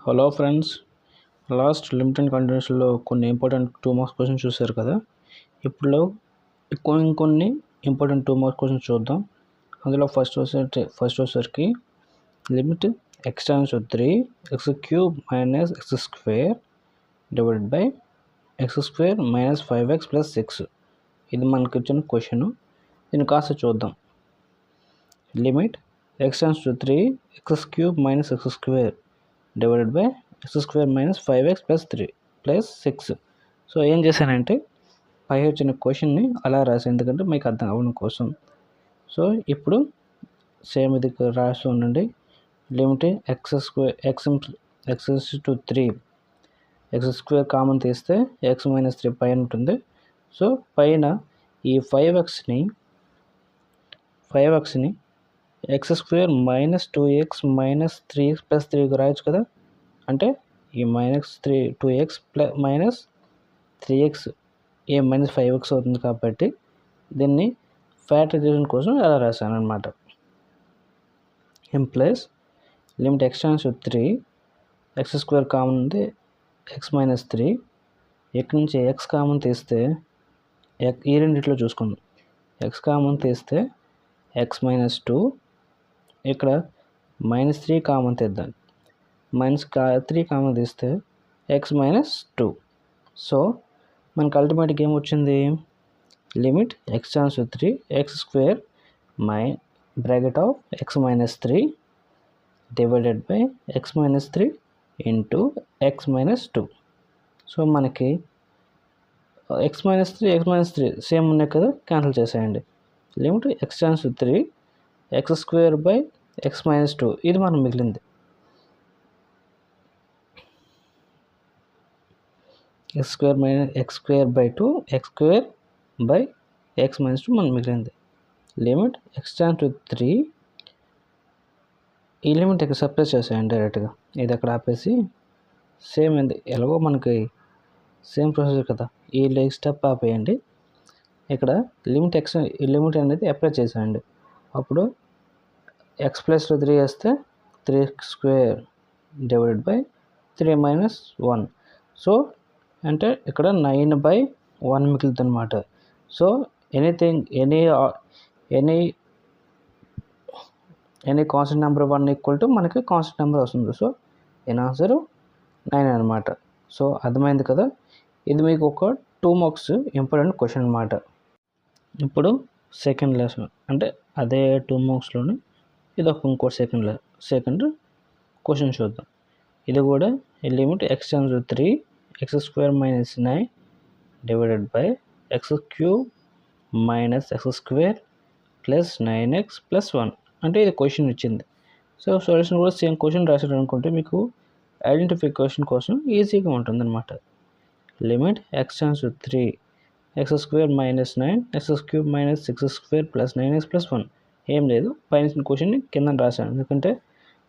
Hello friends, last limit and కంటిన్యూషన్లో కొన్ని important 2 marks questions చూశారు కదా. ఇప్పుడు ఇంకొన్ని ఇంపార్టెంట్ 2 మార్క్స్ క్వశ్చన్స్ చూద్దాం. అందులో ఫస్ట్ వచ్చేసరికి limit x → 3 x³ - x² divided by x² - 5x + 6. ఇది మనకి ఇచ్చిన క్వశ్చన్. దీన్ని కాస్త చూద్దాం. Limit x → 3 x³ - x² divided by x² - 5x + 3 + 6. So ఏం చేశానంటే పై వచ్చిన క్వశ్చన్ని అలా రాసి, ఎందుకంటే మీకు అర్థం అవ్వడం కోసం. సో ఇప్పుడు సేమ్ ఇది రాసి ఉండండి. లిమిట్ x² x² కామన్ తీస్తే x - 3 పైన ఉంటుంది. సో పైన ఈ 5xని x² - 2x - 3x + 3 రాయొచ్చు కదా. అంటే ఈ -2x -3x ఏ -5x అవుతుంది, కాబట్టి దీన్ని ఫ్యాక్టరైజేషన్ కోసం ఎలా రాశాను అనమాట. Implies limit x → 3 x² common ఉంది, x - 3. ఇక్కడ నుంచి x కామన్ తీస్తే ఈ రెండిట్లో చూసుకుందాం. x కామన్ తీస్తే x - 2, ఇక్కడ -3 కామన్ తీద్దాం. -3 కామన్ తీస్తే x - 2. సో మనకు అల్టిమేట్గా ఏమొచ్చింది? Limit x → 3 x² bracket of x - 3 divided by x - 3 into x - 2. So మనకి x - 3 సేమ్ ఉన్నాయి కదా, క్యాన్సిల్ చేసేయండి. Limit x → 3 x² by x - 2 ఇది మనం మిగిలింది. x² by 2 x² by x - 2 మనం మిగిలింది. లిమిట్ x → 3 ఈ లిమిట్ ఇక్కడ సప్రెస్ చేసేయండి డైరెక్ట్గా. ఇది అక్కడ ఆపేసి సేమ్ ఎలాగో మనకి సేమ్ ప్రొసీజర్ కదా, ఈ స్టెప్ ఆపేయండి. ఇక్కడ లిమిట్ అనేది అప్లై చేసేయండి. అప్పుడు x + 3 వేస్తే 3² డివైడెడ్ బై 3 - 1. సో అంటే ఇక్కడ 9/1 మిగులుతుంది అనమాట. So any constant number 1 equal to మనకి కాన్స్టెంట్ నెంబర్ వస్తుంది. సో దీని ఆన్సర్ 9 అనమాట. సో అర్థమైంది కదా. ఇది మీకు ఒక 2 మార్క్స్ ఇంపార్టెంట్ క్వశ్చన్ అనమాట. ఇప్పుడు సెకండ్ లెసన్ అంటే అదే 2 మార్క్స్లోని ఇది ఒక ఇంకో సెకండ్ క్వశ్చన్ చూద్దాం. ఇది కూడా limit x → 3 x² - 9 divided by x³ - x² plus 9x + 1. అంటే ఇది క్వశ్చన్ ఇచ్చింది. సో సొల్యూషన్ కూడా సేమ్ క్వశ్చన్ రాశారు అనుకుంటే మీకు ఐడెంటిఫికేషన్ కోసం ఈజీగా ఉంటుందన్నమాట. Limit x → 3 x² - 9 x³ - 6² plus 9x + 1. ఏం లేదు, పైన క్వశ్చన్ని కింద రాశాను. ఎందుకంటే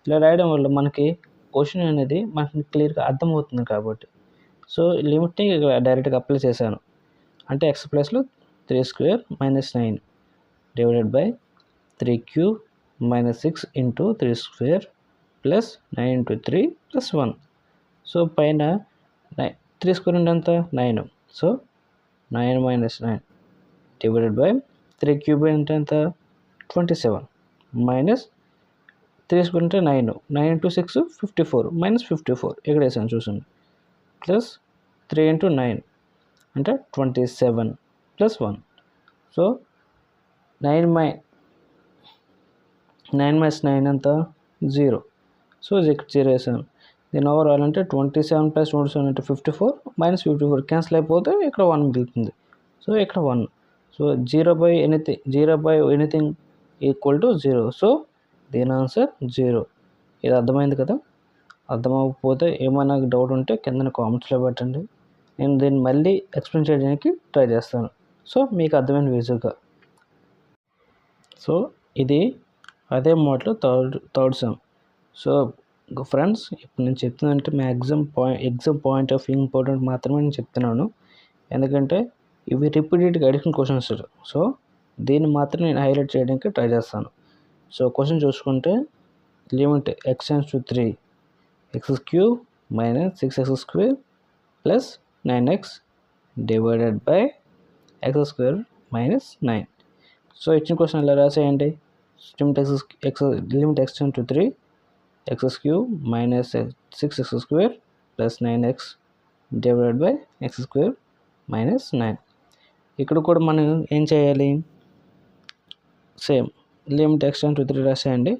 ఇలా రాయడం వల్ల మనకి క్వశ్చన్ అనేది మనకి క్లియర్గా అర్థమవుతుంది కాబట్టి. సో లిమిట్ని డైరెక్ట్గా అప్లై చేశాను. అంటే x ప్లస్లో 3² - 9 divided by 3³ - 6 into 3² plus 9 into 3 plus 1. So పైన 3² అంటే ఎంత? 9. సో 9 - 9 డివైడెడ్ బై 3³ అంటే ఎంత? 27 మైనస్ 3² అంటే 9. 9 ఇంటూ 6 54 -54 ఇక్కడ వేసాను చూడండి. ప్లస్ 3 ఇంటూ 9 అంటే 27 ప్లస్ 1. సో 9 - 9 ఎంత? 0. సో ఇది ఇక్కడ 0 వేసాను. దీని ఓవరాల్ అంటే 27 + 27 అంటే 54 -54 క్యాన్సిల్ అయిపోతే ఇక్కడ 1 మిగులుతుంది. సో ఇక్కడ 1. సో 0/ఎనీథింగ్ ఈక్వల్ టు 0. సో దీని ఆన్సర్ 0. ఇది అర్థమైంది కదా. అర్థమవకపోతే ఏమైనా డౌట్ ఉంటే కింద కామెంట్స్లో పెట్టండి. నేను దీన్ని మళ్ళీ ఎక్స్ప్లెయిన్ చేయడానికి ట్రై చేస్తాను. సో మీకు అర్థమైన విజువల్గా. సో ఇది అదే model third sum. So friends, ఇప్పుడు నేను చెప్తున్నానంటే మీ ఎగ్జామ్ పాయింట్ ఆఫ్ ఇంపార్టెంట్ మాత్రమే నేను చెప్తున్నాను. ఎందుకంటే ఇవి రిపీటెడ్గా అడిగిన క్వశ్చన్స్. సో దీన్ని మాత్రం నేను హైలైట్ చేయడానికి ట్రై చేస్తాను. సో క్వశ్చన్ చూసుకుంటే limit x → 3 x³ minus 6x square plus 9x divided by x square minus 9. So ఇచ్చిన క్వశ్చన్ ఇలా రాసేయండి. Limit x tend to 3 x cube minus 6x square plus 9x divided by x square minus 9. ఇక్కడ కూడా మనం ఏం చేయాలి, same limit x tend to 3 రాసేయండి.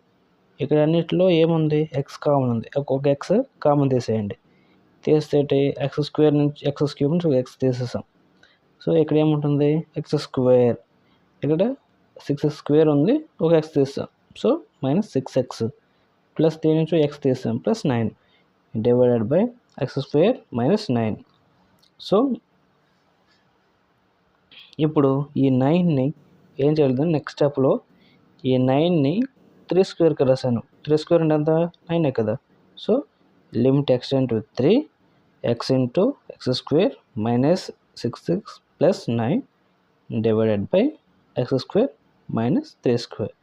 ఇక్కడ అన్నిటిలో ఏముంది, x కామన్ ఉంది, ఒక x కామన్ తీసేయండి. తీస్తే ఎక్స్ స్క్వేర్ నుంచి ఎక్స్ క్యూబ్ నుంచి x తీసేసాం. సో ఇక్కడ ఏముంటుంది, x స్క్వేర్, ఇక్కడ 6x స్క్వేర్ ఉంది, ఒక x తీస్తాం. సో మైనస్ 6x ప్లస్ దీని నుంచి x తీస్తాం plus 9 divided by x square minus 9. So ఇప్పుడు ఈ 9ని ఏం చేయాలి, నెక్స్ట్ స్టెప్లో ఈ 9ని 3 స్క్వేర్కి రాశాను. 3 స్క్వేర్ అంటే ఎంత, 9 కదా. So limit x tend to 3 x into x square minus 6x plus 9 divided by x square minus 3 square.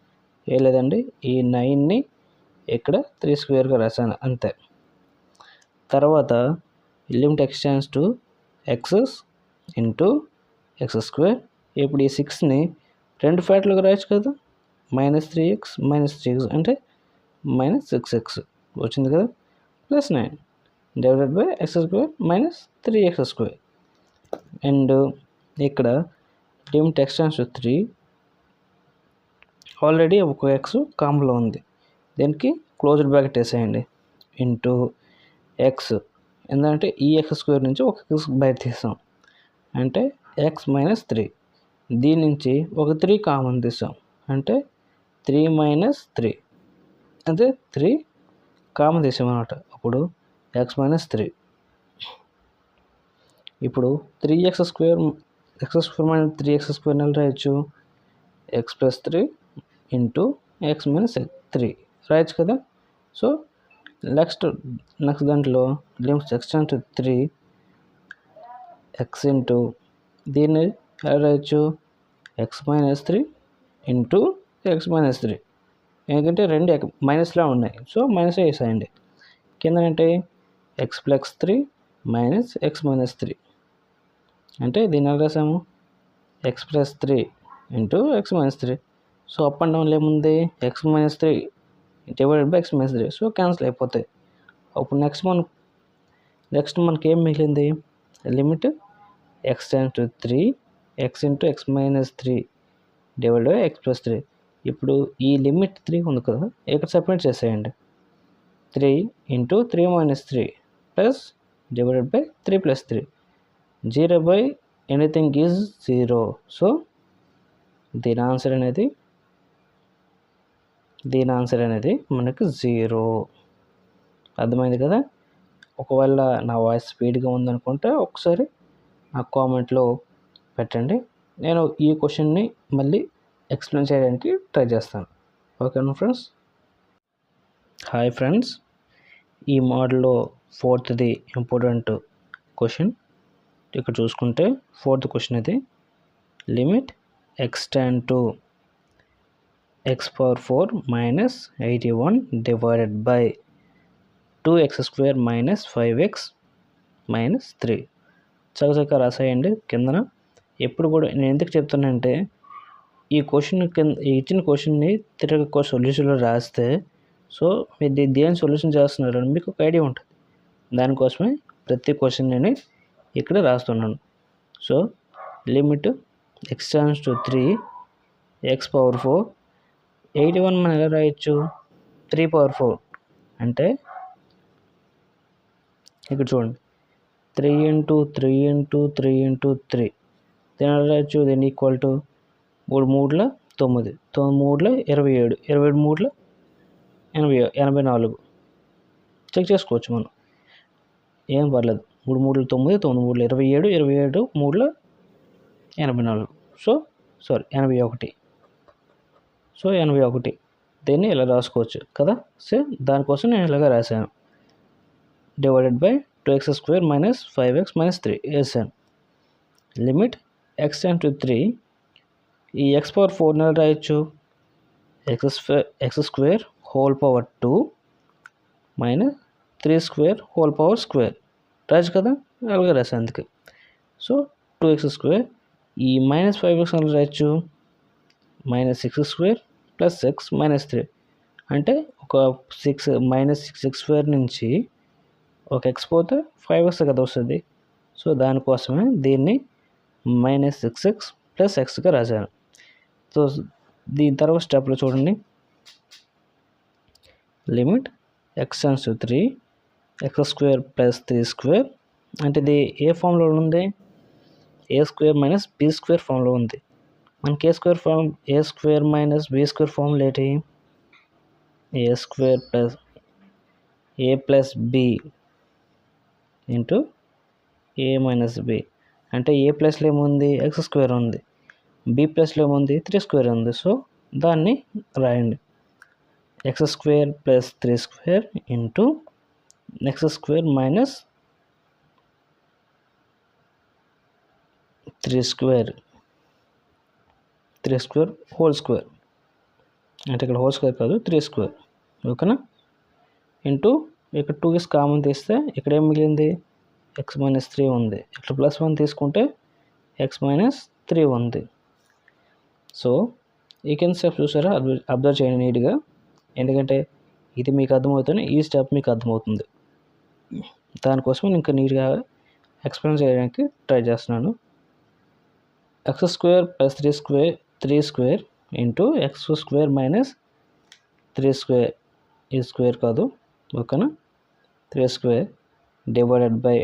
ఏ లేదండి, ఈ 9ని ఇక్కడ 3 స్క్వేర్గా రాశాను అంతే. తర్వాత limit x tends to x into x square. ఇప్పుడు ఈ 6ని 2 ఫ్యాక్టర్లుగా రాయొచ్చు కదా, మైనస్ 3x మైనస్ 3x అంటే మైనస్ 6x వచ్చింది కదా, plus 9 divided by x square minus 3x square. And ఇక్కడ limit x tends to 3 already ఒక x కామన్లో ఉంది, దీనికి క్లోజ్డ్ బ్రాకెట్ వేసేయండి, ఇంటూ x, ఎందుకంటే ఈ ఎక్స్ స్క్వేర్ నుంచి ఒక x బయట తీసాం అంటే x మైనస్ 3, దీని నుంచి ఒక 3 కామన్ తీసాం అంటే 3 మైనస్ 3 అంటే 3 కామన్ తీసాం అన్నమాట. అప్పుడు x మైనస్ 3. ఇప్పుడు 3x square minus 3x square నెల రాయొచ్చు, x plus 3 into x minus 3 రాయొచ్చు కదా. సో నెక్స్ట్ దాంట్లో limits x tend to 3 x into దీన్ని ఎలా రాయొచ్చు, x minus 3 into x minus 3, ఎందుకంటే రెండు మైనస్లా ఉన్నాయి, సో మైనస్ వేసేయండి. కింద అంటే x plus 3 minus x minus 3 అంటే దీన్ని ఎలా రాసాము, x plus 3 into x minus 3. So up and డౌన్లో ఏముంది, x minus 3 divided by x minus 3, so cancel అయిపోతాయి. అప్పుడు నెక్స్ట్ మనకి ఏం మిగిలింది, limit x tends to 3 x into x minus 3 divided by x plus 3. ఇప్పుడు ఈ లిమిట్ 3 ఉంది కదా, ఇక్కడ సపరేట్ చేసేయండి, 3 into 3 minus 3 plus divided by 3 plus 3, 0 by anything is 0. So దీని ఆన్సర్ అనేది మనకు 0. అర్థమైంది కదా. ఒకవేళ నా వాయిస్ స్పీడ్గా ఉందనుకుంటే ఒకసారి నా కామెంట్లో పెట్టండి, నేను ఈ క్వశ్చన్ని మళ్ళీ ఎక్స్ప్లెయిన్ చేయడానికి ట్రై చేస్తాను. ఓకేనా ఫ్రెండ్స్. హాయ్ ఫ్రెండ్స్, ఈ మోడల్లో 4th ఇంపార్టెంట్ క్వశ్చన్ ఇక్కడ చూసుకుంటే 4th క్వశ్చన్ ఇది. Limit x tend to x power 4 minus 81 divided by 2x square minus 5x minus 3. చక్కగా రాసేయండి కిందన. ఎప్పుడు కూడా నేను ఎందుకు చెప్తానంటే, ఈ క్వశ్చన్ ఇచ్చిన క్వశ్చన్ని తిరగ సొల్యూషన్లో రాస్తే, సో మీరు దేని సొల్యూషన్ చేస్తున్నారని మీకు ఒక ఐడియా ఉంటుంది. దానికోసమే ప్రతి క్వశ్చన్ నేను ఇక్కడ రాస్తున్నాను. So limit x tends to 3 x power 4, 81 మనం ఎలా రాయొచ్చు, 3 పవర్ 4 అంటే ఇక్కడ చూడండి, 3 ఇంటూ 3 ఇంటూ 3 ఇంటూ 3, దీని ఎలా రాయొచ్చు, దీన్ని ఈక్వల్ టు 3 3ల 9, 9 3ల 27, 27 3ల 84. చెక్ చేసుకోవచ్చు మనం, ఏం పర్లేదు. 3 3ల 9, 9 3ల 27, 27 3ల 84. సో 81. సో 81 దీన్ని ఇలా రాసుకోవచ్చు కదా. సో దానికోసం నేను ఇలాగ రాశాను, divided by 2x square minus 5x minus 3 వేసాను. లిమిట్ x టెండ్ టు 3, ఈ x పవర్ 4 నెల రాయొచ్చు, x square whole power 2 minus 3 square whole power square రాజు కదా, అలాగే రాసి అందుకే. సో 2x², ఈ -5x రాయొచ్చు, -6² + x -3 అంటే ఒక 6 -6x² నుంచి ఒక x పోతే 5x కదా వస్తుంది. సో దానికోసమే దీన్ని -6x + xగా రాశాను. సో దీని తర్వాత స్టెప్లో చూడండి, లిమిట్ x → 3 x² + 3² అంటే ఇది ఏ ఫామ్లో ఉంది, a² - b² ఫామ్లో ఉంది. మనకి a² - b² ఫామ్లో ఏంటి, a² + a + b into a - b అంటే a ప్లస్లో ఏముంది, x² ఉంది, b ప్లస్లో ఏముంది, 3² ఉంది. సో దాన్ని రాయండి, x² + 3² into x² - 3² whole square అంటే ఇక్కడ హోల్ స్క్వేర్ కాదు 3², ఓకేనా. ఇంటూ ఇక్కడ 2's కామన్ తీస్తే ఇక్కడ ఏం మిగిలింది, x - 3 ఉంది. ఇక్కడ +1 తీసుకుంటే x - 3 ఉంది. సో ఈ కింద స్టెప్ చూసారా, అబ్జర్వ్ చేయండి నీట్గా, ఎందుకంటే ఇది మీకు అర్థమవుతుంది, ఈ స్టెప్ మీకు అర్థమవుతుంది. దానికోసం ఇంకా నీట్గా ఎక్స్ప్లెయిన్ చేయడానికి ట్రై చేస్తున్నాను. x² + 3² ఇంటూ x² - 3² ఈ స్క్వేర్ కాదు, ఓకేనా, 3² divided by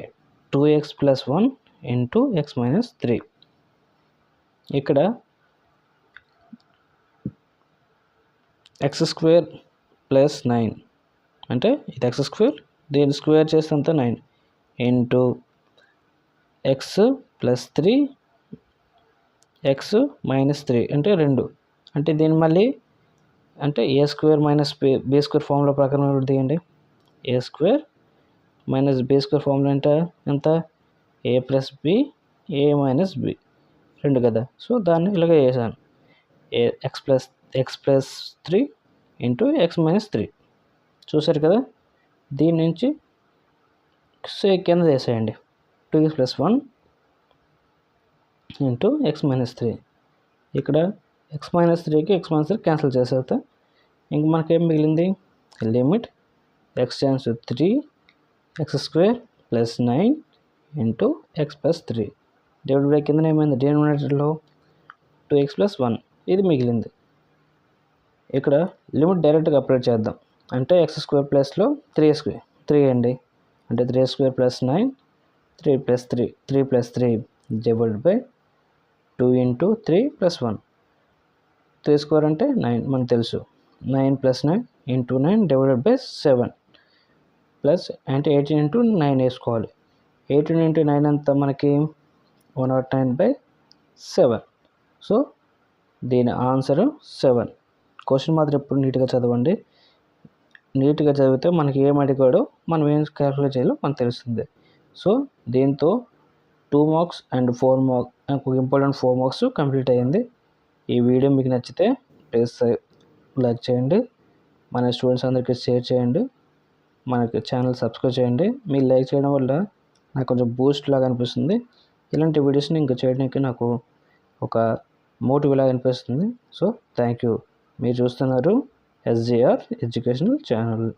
2x + 1 into x - 3. ఇక్కడ x² + 9 అంటే ఇది x², దీన్ని స్క్వేర్ చేస్తే అంతా 9 ఇంటూ x + 3 x - 3 అంటే 2, అంటే దీన్ని మళ్ళీ అంటే a² - b² ఫార్ములా ప్రకారం తీయండి. a² - b² ఫార్ములా అంటే ఎంత, a + b a - b 2 కదా. సో దాన్ని ఇలాగే చేశాను, x + 3 ఇంటూ x - 3 చూసారు కదా. దీని నుంచి కింద వేసేయండి, 2x + 1 ఇంటూ x - 3. ఇక్కడ x - 3కి x - 3 క్యాన్సిల్ చేసేస్తే ఇంక మనకేం మిగిలింది, limit x → 3 x² + 9 into x + 3 divide by కింద ఏమైంది, డినామినేటర్లో 2x + 1 ఇది మిగిలింది. ఇక్కడ లిమిట్ డైరెక్ట్గా అప్లై చేద్దాం, అంటే x² ప్లస్లో 3 అండి, అంటే 3² + 9 3 + 3 డివైడ్ బై 2 ఇంటూ 3 + 1 3² అంటే 9 మనకు తెలుసు, 9 + 9 ఇంటూ 9 డివైడెడ్ బై 7 ప్లస్ అంటే 18 ఇంటూ 9 వేసుకోవాలి. 18 ఇంటూ 9 అంతా మనకి 109/7. సో దీని ఆన్సరు 7. క్వశ్చన్ మాత్రం ఎప్పుడు నీట్గా చదవండి, నీట్గా చదివితే మనకి ఏం అడిగాడో మనం ఏం క్యాల్కులేట్ చేయాలో మనకు తెలుస్తుంది. సో దీంతో 2 marks and 4 marks important 4 marks complete అయ్యింది. ఈ వీడియో మీకు నచ్చితే ప్లీజ్ లైక్ చేయండి, మన స్టూడెంట్స్ అందరికీ షేర్ చేయండి, మనకి ఛానల్ సబ్స్క్రైబ్ చేయండి. మీరు లైక్ చేయడం వల్ల నాకు కొంచెం బూస్ట్ లాగా అనిపిస్తుంది, ఇలాంటి వీడియోస్ని ఇంకా చేయడానికి నాకు ఒక మోటివ్ లాగా అనిపిస్తుంది. So thank you. మీరు చూస్తున్నారు SJR ఎడ్యుకేషనల్ ఛానల్.